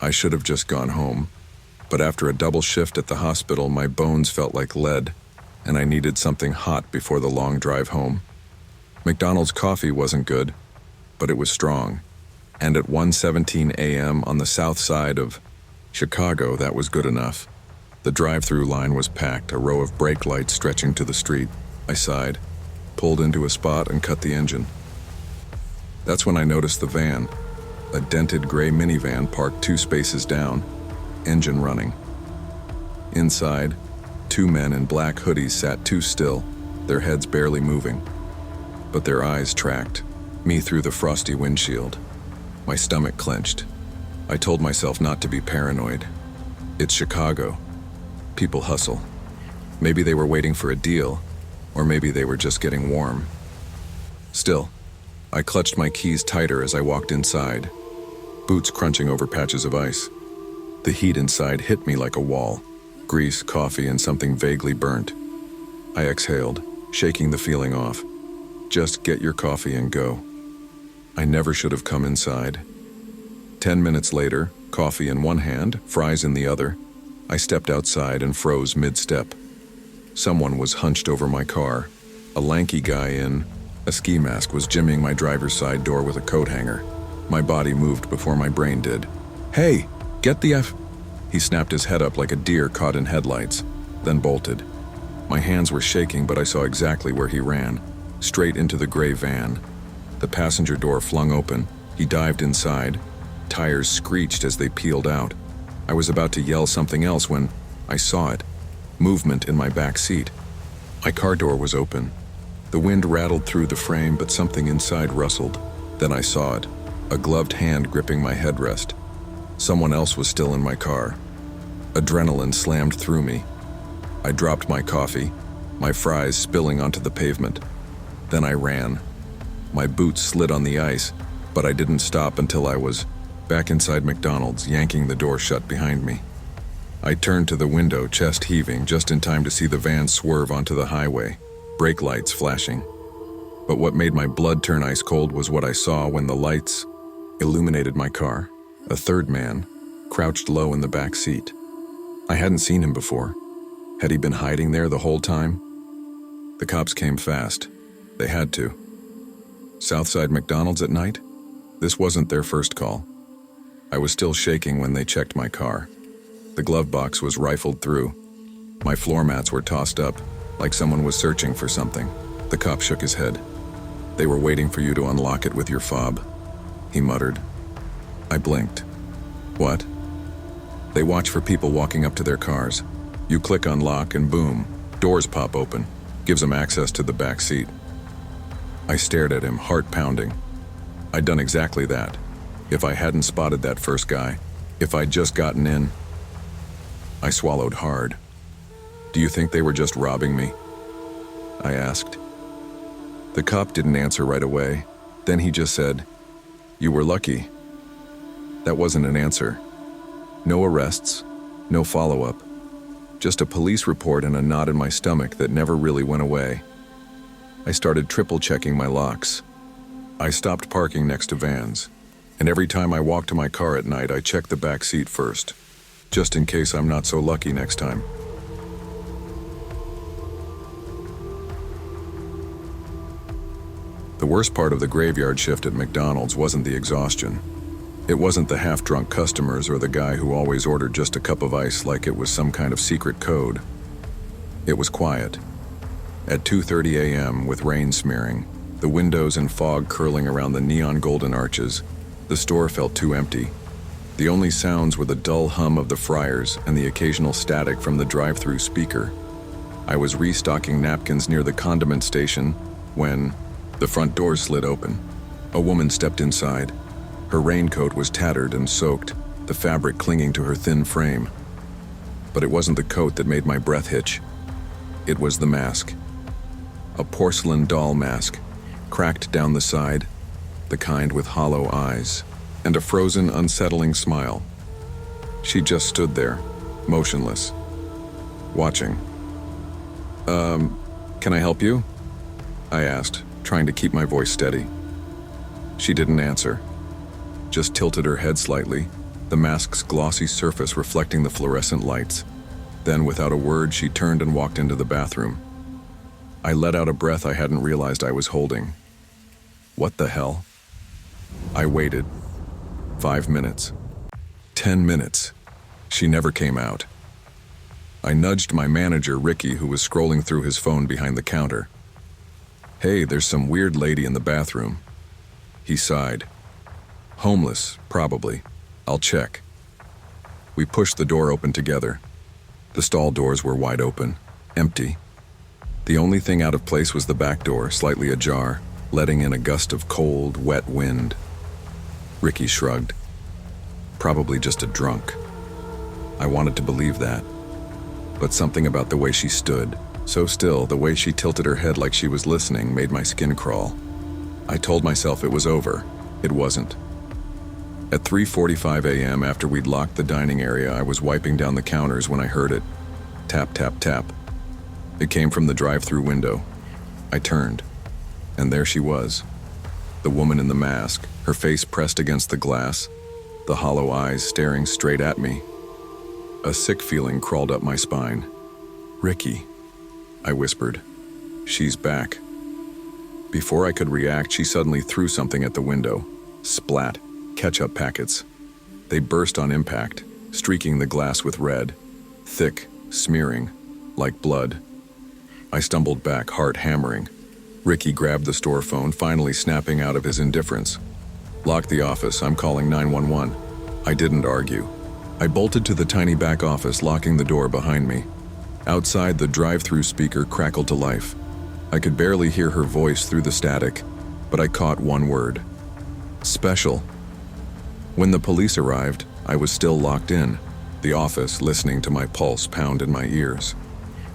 I should have just gone home, but after a double shift at the hospital, my bones felt like lead, and I needed something hot before the long drive home. McDonald's coffee wasn't good, but it was strong, and at 1:17 a.m. on the south side of Chicago, that was good enough. The drive-through line was packed, a row of brake lights stretching to the street. I sighed, pulled into a spot, and cut the engine. That's when I noticed the van, a dented gray minivan parked 2 spaces down, engine running. Inside, 2 men in black hoodies sat too still, their heads barely moving. But their eyes tracked me through the frosty windshield. My stomach clenched. I told myself not to be paranoid. It's Chicago. People hustle. Maybe they were waiting for a deal, or maybe they were just getting warm. Still, I clutched my keys tighter as I walked inside, boots crunching over patches of ice. The heat inside hit me like a wall, grease, coffee, and something vaguely burnt. I exhaled, shaking the feeling off. Just get your coffee and go. I never should have come inside. 10 minutes later, coffee in one hand, fries in the other, I stepped outside and froze mid-step. Someone was hunched over my car. A lanky guy in a ski mask was jimmying my driver's side door with a coat hanger. My body moved before my brain did. "Hey, get the F..." He snapped his head up like a deer caught in headlights, then bolted. My hands were shaking, but I saw exactly where he ran, straight into the gray van. The passenger door flung open. He dived inside. Tires screeched as they peeled out. I was about to yell something else when I saw it. Movement in my back seat. My car door was open. The wind rattled through the frame, but something inside rustled. Then I saw it, a gloved hand gripping my headrest. Someone else was still in my car. Adrenaline slammed through me. I dropped my coffee, my fries spilling onto the pavement. Then I ran. My boots slid on the ice, but I didn't stop until I was back inside McDonald's, yanking the door shut behind me. I turned to the window, chest heaving, just in time to see the van swerve onto the highway, brake lights flashing. But what made my blood turn ice cold was what I saw when the lights illuminated my car. A third man, crouched low in the back seat. I hadn't seen him before. Had he been hiding there the whole time? The cops came fast. They had to. Southside McDonald's at night? This wasn't their first call. I was still shaking when they checked my car. The glove box was rifled through. My floor mats were tossed up, like someone was searching for something. The cop shook his head. "They were waiting for you to unlock it with your fob," he muttered. I blinked. "What?" "They watch for people walking up to their cars. You click unlock and boom, doors pop open. Gives them access to the back seat." I stared at him, heart pounding. I'd done exactly that. If I hadn't spotted that first guy, if I'd just gotten in. I swallowed hard. "Do you think they were just robbing me?" I asked. The cop didn't answer right away. Then he just said, "You were lucky." That wasn't an answer. No arrests, no follow-up. Just a police report and a knot in my stomach that never really went away. I started triple-checking my locks. I stopped parking next to vans, and every time I walked to my car at night, I checked the back seat first, just in case I'm not so lucky next time. The worst part of the graveyard shift at McDonald's wasn't the exhaustion. It wasn't the half-drunk customers or the guy who always ordered just a cup of ice like it was some kind of secret code. It was quiet. At 2:30 a.m., with rain smearing, the windows and fog curling around the neon golden arches, the store felt too empty. The only sounds were the dull hum of the fryers and the occasional static from the drive-through speaker. I was restocking napkins near the condiment station when the front door slid open. A woman stepped inside. Her raincoat was tattered and soaked, the fabric clinging to her thin frame. But it wasn't the coat that made my breath hitch. It was the mask. A porcelain doll mask, cracked down the side, the kind with hollow eyes, and a frozen, unsettling smile. She just stood there, motionless, watching. Can I help you?" I asked, trying to keep my voice steady. She didn't answer, just tilted her head slightly, the mask's glossy surface reflecting the fluorescent lights. Then, without a word, she turned and walked into the bathroom. I let out a breath I hadn't realized I was holding. What the hell? I waited. 5 minutes. 10 minutes. She never came out. I nudged my manager, Ricky, who was scrolling through his phone behind the counter. "Hey, there's some weird lady in the bathroom." He sighed. "Homeless, probably. I'll check." We pushed the door open together. The stall doors were wide open, empty. The only thing out of place was the back door, slightly ajar, letting in a gust of cold, wet wind. Ricky shrugged. Probably just a drunk. I wanted to believe that. But something about the way she stood, so still, the way she tilted her head like she was listening, made my skin crawl. I told myself it was over. It wasn't. At 3:45 a.m., after we'd locked the dining area, I was wiping down the counters when I heard it. Tap, tap, tap. It came from the drive-through window. I turned, and there she was. The woman in the mask, her face pressed against the glass, the hollow eyes staring straight at me. A sick feeling crawled up my spine. "Ricky," I whispered. "She's back." Before I could react, she suddenly threw something at the window. Splat. Ketchup packets. They burst on impact, streaking the glass with red. Thick, smearing, like blood. I stumbled back, heart hammering. Ricky grabbed the store phone, finally snapping out of his indifference. "Lock the office, I'm calling 911. I didn't argue. I bolted to the tiny back office, locking the door behind me. Outside, the drive-through speaker crackled to life. I could barely hear her voice through the static, but I caught one word. Special. When the police arrived, I was still locked in, the office listening to my pulse pound in my ears.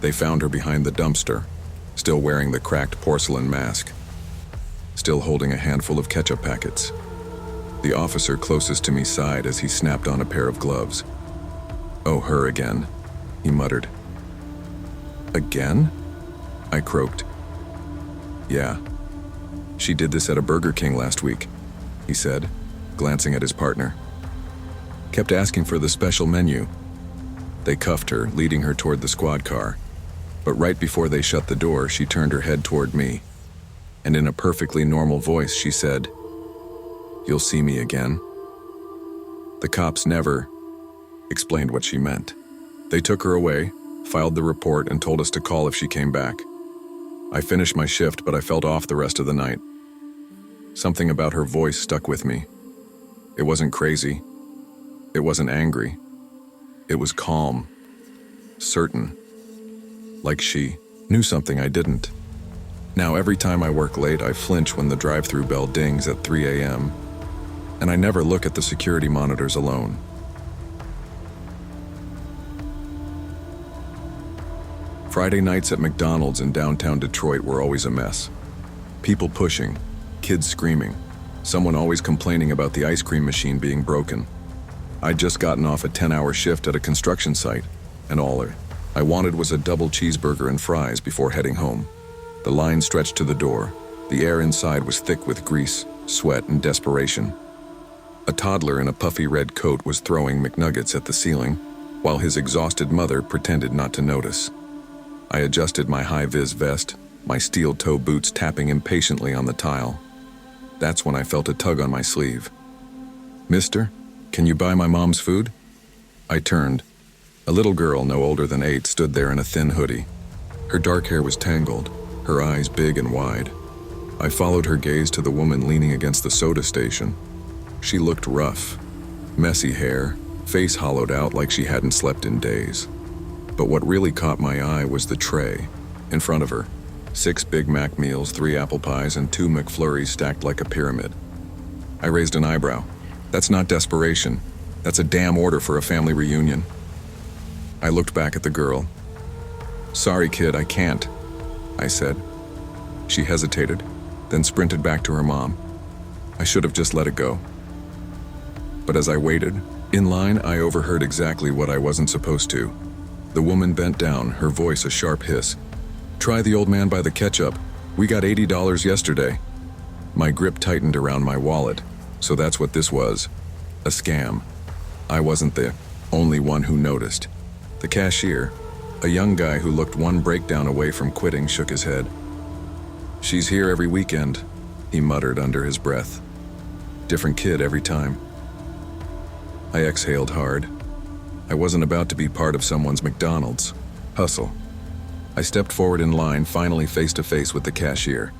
They found her behind the dumpster, still wearing the cracked porcelain mask, still holding a handful of ketchup packets. The officer closest to me sighed as he snapped on a pair of gloves. "Oh, her again," he muttered. "Again?" I croaked. "Yeah. She did this at a Burger King last week," he said, glancing at his partner. "Kept asking for the special menu." They cuffed her, leading her toward the squad car. But right before they shut the door, she turned her head toward me. And in a perfectly normal voice, she said, "You'll see me again." The cops never explained what she meant. They took her away, filed the report, and told us to call if she came back. I finished my shift, but I felt off the rest of the night. Something about her voice stuck with me. It wasn't crazy. It wasn't angry. It was calm. Certain. Like she knew something I didn't. Now every time I work late, I flinch when the drive-through bell dings at 3 a.m., and I never look at the security monitors alone. Friday nights at McDonald's in downtown Detroit were always a mess. People pushing, kids screaming, someone always complaining about the ice cream machine being broken. I'd just gotten off a 10-hour shift at a construction site, and all I wanted was a double cheeseburger and fries before heading home. The line stretched to the door. The air inside was thick with grease, sweat, and desperation. A toddler in a puffy red coat was throwing McNuggets at the ceiling, while his exhausted mother pretended not to notice. I adjusted my high-vis vest, my steel-toe boots tapping impatiently on the tile. That's when I felt a tug on my sleeve. "Mister, can you buy my mom's food?" I turned. A little girl, no older than 8, stood there in a thin hoodie. Her dark hair was tangled, her eyes big and wide. I followed her gaze to the woman leaning against the soda station. She looked rough. Messy hair, face hollowed out like she hadn't slept in days. But what really caught my eye was the tray. In front of her, 6 Big Mac meals, 3 apple pies, and 2 McFlurries stacked like a pyramid. I raised an eyebrow. That's not desperation. That's a damn order for a family reunion. I looked back at the girl. "Sorry, kid, I can't," I said. She hesitated, then sprinted back to her mom. I should have just let it go. But as I waited, in line, I overheard exactly what I wasn't supposed to. The woman bent down, her voice a sharp hiss. "Try the old man by the ketchup. We got $80 yesterday." My grip tightened around my wallet, so that's what this was. A scam. I wasn't the only one who noticed. The cashier, a young guy who looked one breakdown away from quitting, shook his head. "She's here every weekend," he muttered under his breath. "Different kid every time." I exhaled hard. I wasn't about to be part of someone's McDonald's hustle. I stepped forward in line, finally face to face with the cashier.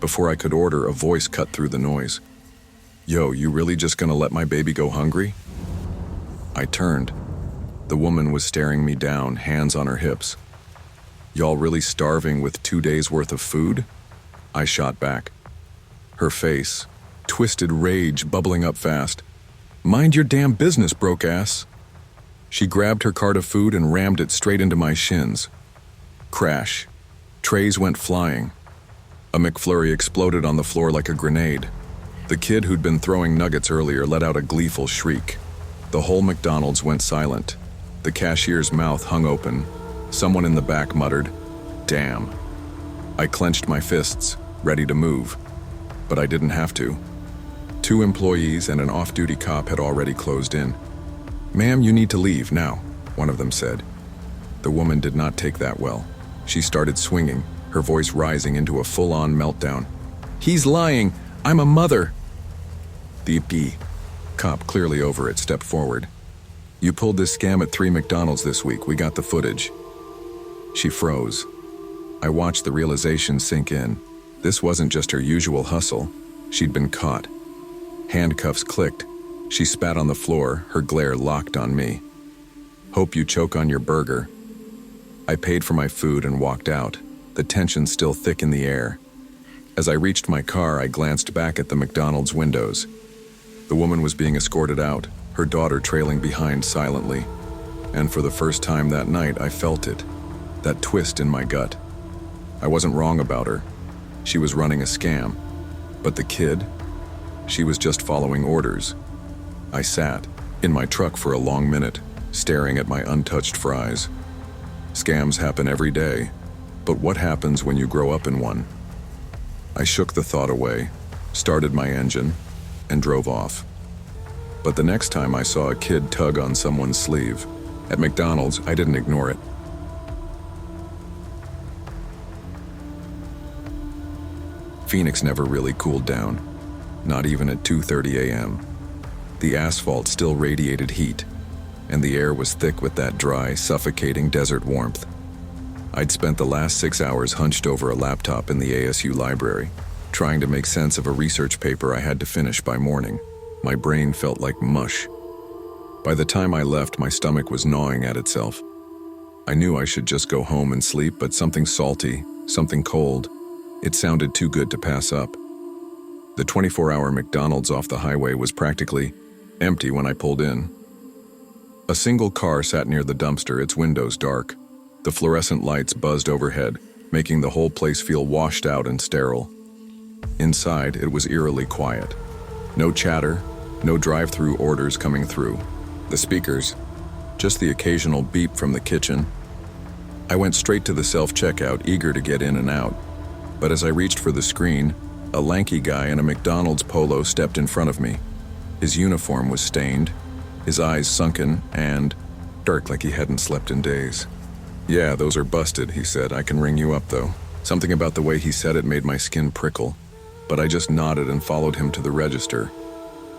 Before I could order, a voice cut through the noise. "Yo, you really just gonna let my baby go hungry?" I turned. The woman was staring me down, hands on her hips. "Y'all really starving with 2 days worth of food?" I shot back. Her face, twisted rage bubbling up fast. "Mind your damn business, broke ass." She grabbed her cart of food and rammed it straight into my shins. Crash. Trays went flying. A McFlurry exploded on the floor like a grenade. The kid who'd been throwing nuggets earlier let out a gleeful shriek. The whole McDonald's went silent. The cashier's mouth hung open. Someone in the back muttered, "Damn." I clenched my fists, ready to move. But I didn't have to. 2 employees and an off-duty cop had already closed in. "Ma'am, you need to leave now," one of them said. The woman did not take that well. She started swinging, her voice rising into a full-on meltdown. "He's lying! I'm a mother!" The cop, clearly over it, stepped forward. "You pulled this scam at 3 McDonald's this week. We got the footage." She froze. I watched the realization sink in. This wasn't just her usual hustle. She'd been caught. Handcuffs clicked. She spat on the floor, her glare locked on me. "Hope you choke on your burger." I paid for my food and walked out, the tension still thick in the air. As I reached my car, I glanced back at the McDonald's windows. The woman was being escorted out, her daughter trailing behind silently. And for the first time that night, I felt it, that twist in my gut. I wasn't wrong about her. She was running a scam. But the kid? She was just following orders. I sat in my truck for a long minute, staring at my untouched fries. Scams happen every day, but what happens when you grow up in one? I shook the thought away, started my engine, and drove off. But the next time I saw a kid tug on someone's sleeve, at McDonald's, I didn't ignore it. Phoenix never really cooled down, not even at 2:30 a.m. The asphalt still radiated heat, and the air was thick with that dry, suffocating desert warmth. I'd spent the last 6 hours hunched over a laptop in the ASU library, trying to make sense of a research paper I had to finish by morning. My brain felt like mush. By the time I left, my stomach was gnawing at itself. I knew I should just go home and sleep, but something salty, something cold, it sounded too good to pass up. The 24-hour McDonald's off the highway was practically empty when I pulled in. A single car sat near the dumpster, its windows dark. The fluorescent lights buzzed overhead, making the whole place feel washed out and sterile. Inside, it was eerily quiet. No chatter, no drive-through orders coming through. The speakers, just the occasional beep from the kitchen. I went straight to the self-checkout, eager to get in and out. But as I reached for the screen, a lanky guy in a McDonald's polo stepped in front of me. His uniform was stained, his eyes sunken, and dark like he hadn't slept in days. "Yeah, those are busted," he said. "I can ring you up, though." Something about the way he said it made my skin prickle, but I just nodded and followed him to the register.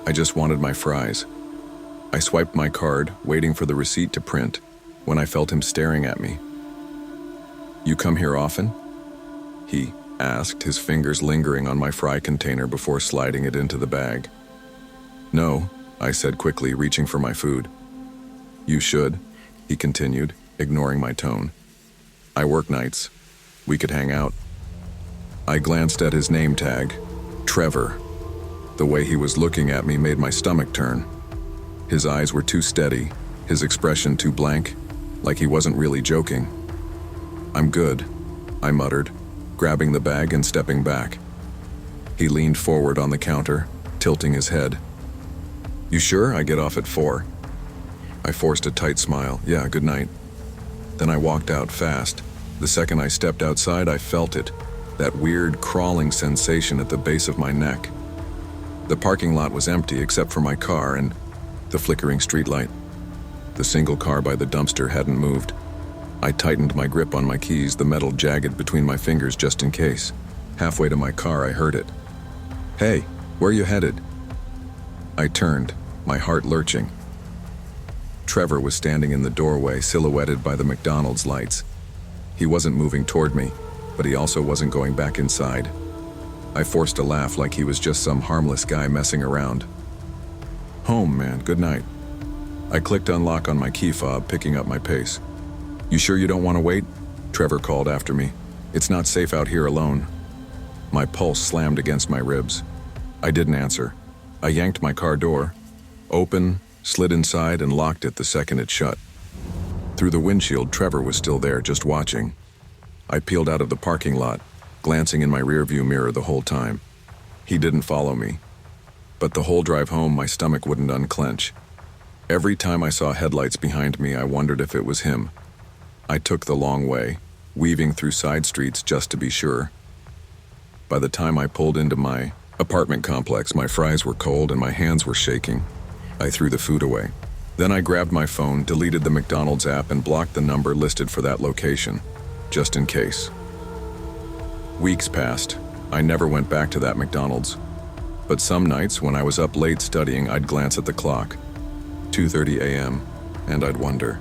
I just wanted my fries. I swiped my card, waiting for the receipt to print, when I felt him staring at me. "You come here often?" he asked, his fingers lingering on my fry container before sliding it into the bag. "No," I said quickly, reaching for my food. "You should," he continued, ignoring my tone. "I work nights. We could hang out." I glanced at his name tag, Trevor. The way he was looking at me made my stomach turn. His eyes were too steady, his expression too blank, like he wasn't really joking. "I'm good," I muttered, grabbing the bag and stepping back. He leaned forward on the counter, tilting his head. "You sure? I get off at 4. I forced a tight smile. "Yeah, good night." Then I walked out fast. The second I stepped outside, I felt it, that weird crawling sensation at the base of my neck. The parking lot was empty except for my car, and The flickering streetlight. The single car by the dumpster hadn't moved. I tightened my grip on my keys, the metal jagged between my fingers just in case. Halfway to my car, I heard it. "Hey, where you headed?" I turned, my heart lurching. Trevor was standing in the doorway, silhouetted by the McDonald's lights. He wasn't moving toward me, but he also wasn't going back inside. I forced a laugh like he was just some harmless guy messing around. "Home, man, good night." I clicked unlock on my key fob, picking up my pace. "You sure you don't want to wait?" Trevor called after me. "It's not safe out here alone." My pulse slammed against my ribs. I didn't answer. I yanked my car door open, slid inside, and locked it the second it shut. Through the windshield, Trevor was still there, just watching. I peeled out of the parking lot, glancing in my rearview mirror the whole time. He didn't follow me. But the whole drive home, my stomach wouldn't unclench. Every time I saw headlights behind me, I wondered if it was him. I took the long way, weaving through side streets just to be sure. By the time I pulled into my apartment complex, my fries were cold and my hands were shaking. I threw the food away. Then I grabbed my phone, deleted the McDonald's app, and blocked the number listed for that location, just in case. Weeks passed. I never went back to that McDonald's. But some nights, when I was up late studying, I'd glance at the clock. 2:30 a.m., and I'd wonder,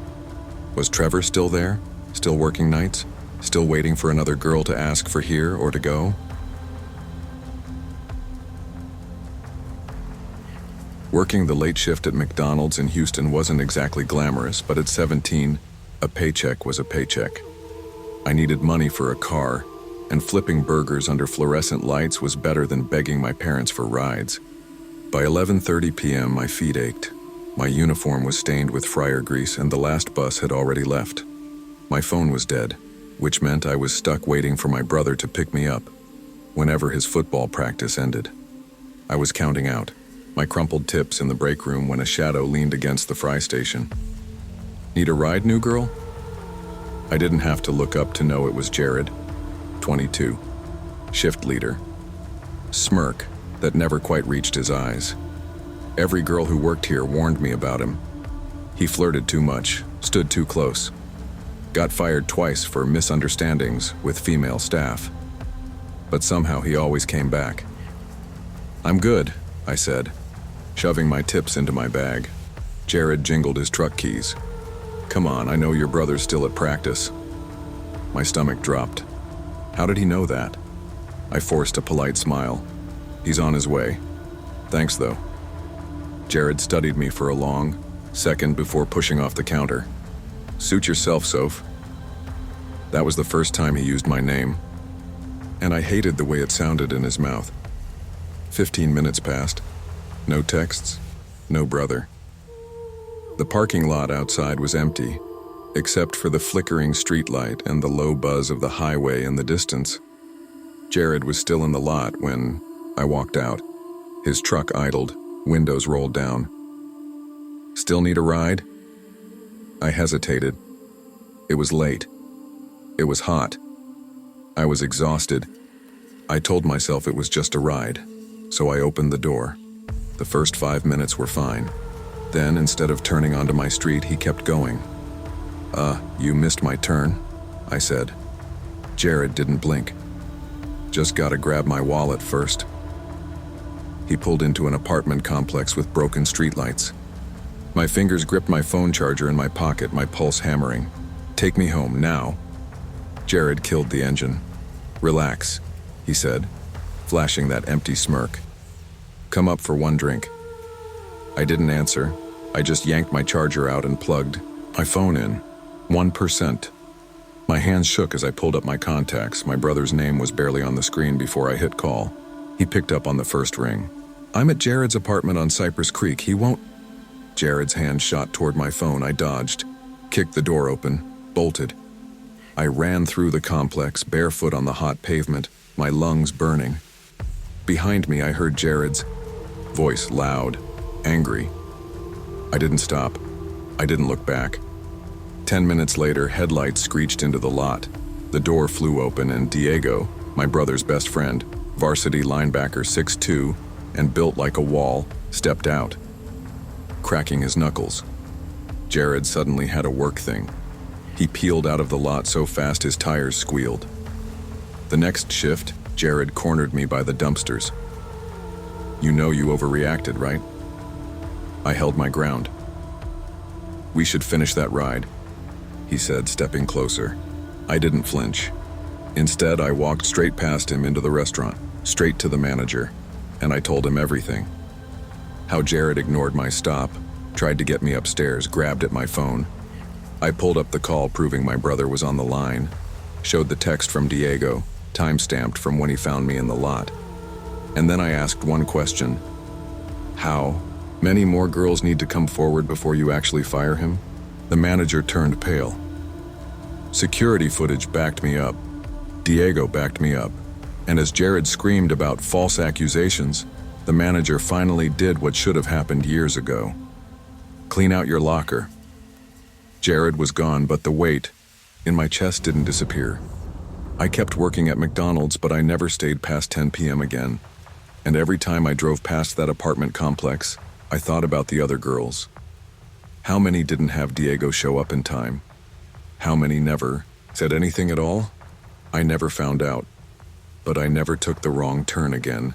was Trevor still there? Still working nights? Still waiting for another girl to ask for here or to go? Working the late shift at McDonald's in Houston wasn't exactly glamorous, but at 17, a paycheck was a paycheck. I needed money for a car, and flipping burgers under fluorescent lights was better than begging my parents for rides. By 11:30 p.m., my feet ached. My uniform was stained with fryer grease, and the last bus had already left. My phone was dead, which meant I was stuck waiting for my brother to pick me up whenever his football practice ended. I was counting out my crumpled tips in the break room when a shadow leaned against the fry station. "Need a ride, new girl?" I didn't have to look up to know it was Jared, 22, shift leader. Smirk that never quite reached his eyes. Every girl who worked here warned me about him. He flirted too much, stood too close. Got fired twice for misunderstandings with female staff. But somehow he always came back. "I'm good," I said, shoving my tips into my bag. Jared jingled his truck keys. "Come on, I know your brother's still at practice." My stomach dropped. How did he know that? I forced a polite smile. "He's on his way. Thanks, though." Jared studied me for a long second before pushing off the counter. "Suit yourself, Soph." That was the first time he used my name, and I hated the way it sounded in his mouth. 15 minutes passed. No texts, no brother. The parking lot outside was empty, except for the flickering streetlight and the low buzz of the highway in the distance. Jared was still in the lot when I walked out. His truck idled, windows rolled down. "Still need a ride?" I hesitated. It was late. It was hot. I was exhausted. I told myself it was just a ride, so I opened the door. The first 5 minutes were fine. Then, instead of turning onto my street, he kept going. You missed my turn," I said. Jared didn't blink. "Just gotta grab my wallet first." He pulled into an apartment complex with broken streetlights. My fingers gripped my phone charger in my pocket, my pulse hammering. "Take me home, now." Jared killed the engine. "Relax," he said, flashing that empty smirk. "Come up for one drink." I didn't answer. I just yanked my charger out and plugged my phone in. 1%. My hands shook as I pulled up my contacts. My brother's name was barely on the screen before I hit call. He picked up on the first ring. "I'm at Jared's apartment on Cypress Creek. He won't..." Jared's hand shot toward my phone. I dodged, kicked the door open, bolted. I ran through the complex, barefoot on the hot pavement, my lungs burning. Behind me, I heard Jared's voice, loud, angry. I didn't stop. I didn't look back. 10 minutes later, headlights screeched into the lot. The door flew open and Diego, my brother's best friend, varsity linebacker 6'2", and built like a wall, stepped out. cracking his knuckles. Jared suddenly had a work thing. He peeled out of the lot so fast his tires squealed. The next shift, Jared cornered me by the dumpsters. "You know you overreacted, right?" I held my ground. "We should finish that ride," he said, stepping closer. I didn't flinch. Instead, I walked straight past him into the restaurant, straight to the manager, and I told him everything. How Jared ignored my stop, tried to get me upstairs, grabbed at my phone. I pulled up the call proving my brother was on the line, showed the text from Diego, time-stamped from when he found me in the lot. And then I asked one question. How many more girls need to come forward before you actually fire him? The manager turned pale. Security footage backed me up. Diego backed me up. And as Jared screamed about false accusations, the manager finally did what should have happened years ago. Clean out your locker. Jared was gone, but the weight in my chest didn't disappear. I kept working at McDonald's, but I never stayed past 10 p.m. again. And every time I drove past that apartment complex, I thought about the other girls. How many didn't have Diego show up in time? How many never said anything at all? I never found out. But I never took the wrong turn again.